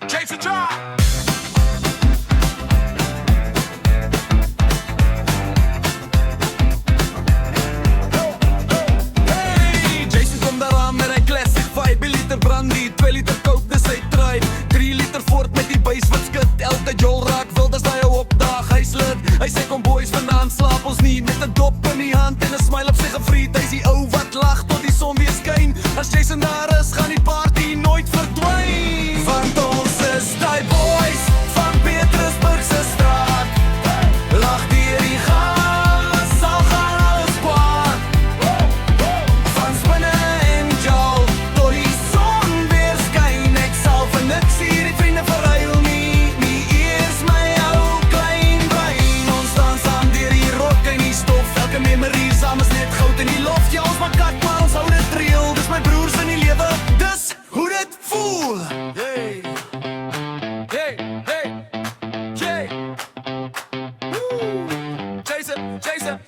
Jason Drive. Hey, Jason komt daaraan met een classic vibe. 1 liter brandy, 2 liter coke, dus hy try 3 liter voort met die buis wat skit. Elke jol raak wil, dis hy op dag. Hy slit, hy sê kom boys, vandaan slaap ons nie. Met 'n dop in die hand en 'n smile op sy gevriet. Hy's die ou wat lag tot die son weer skyn. As Jason daar is, gaan die party nooit verdwyn. Want ons is die boys van Petrusburg se straat. Lag deur die gas, sal gaan alles kwaad. Van spinne en jol, tot die son weer skyn. Ek sal vir niks hier die vriende verruil nie. Nie eers my ou klein brein. Ons staan saam deur die rock en die stof. Elke memorie saam is net goud in die loft. Ja, ons maak kat, maar ons hou dit reël. Dis my broers in die lewe, dis hoe dit voel. Hey, hey, hey, Jay.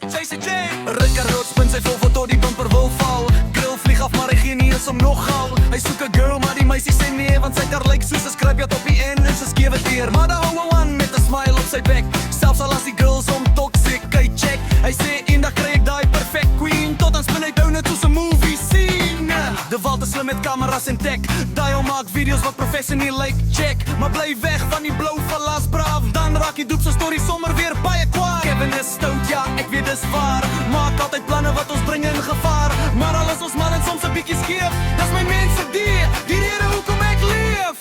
Jason J. Rickard spin sy vol tot die bumper wil val. Grill vlieg af, maar hy gee nie eens om nogal. Hy soek 'n girl, maar die meisie sê nee, want sy het haar lyk soos 'n skrypjat op die end en sy skewe teer. Maar daar hou 'n one met 'n smile op sy bek. Selfs al as die girls om toxic, hy check. Hy sê eendag kry ek daai perfect queen. Tot dan spin hy down net soos 'n movie scene. De Walt is slim met kameras en tech. Dial maak video's wat professioneel lyk, check. Maar bly weg van die blou verlas braaf. Dan raak die doep so story sommer weer baie kwaad. Kevin is stout, ja, ek weet dis waar. Maak altyd planne wat ons bring in gevaar. Maar al is ons man en soms 'n bietjie skeef. Dis my mense die rede hoekom ek leef.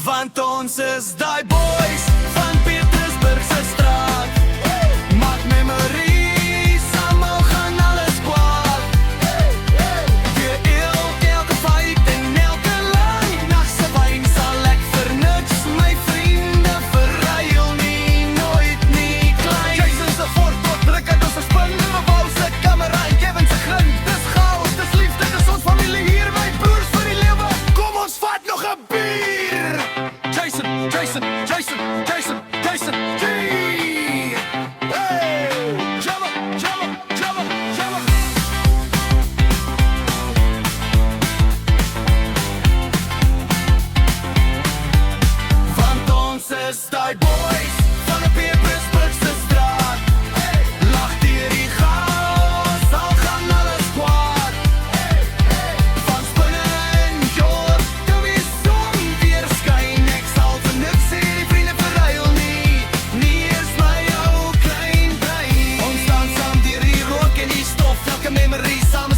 Want ons is die boys van Petrusburg se straat. Maak memories, almal gaan alles kwaad. Vir elke fight en elke lyn. Nag se wyn sal ek vir niks my vriende verruil nie, nooit nie klein. Jason se fort tot Rickard ons spin. Wou se kamera en Kevin se grin. Dis chaos, dis liefde, dis ons familie hier. My broers vir die lewe, kom ons vat nog 'n bier. Jason G. Hey, Jabba. Want ons is die boys van de Petrusburg se straat. Lag deur die gas, al gaan alles kwaad. Van spinne en jol, tot die son weer skyn. Ek sal vir niks hier die vriende verruil nie. Nie eens my ou klein brein. Ons staan saam deur die rook en die stof. Elke memorie saam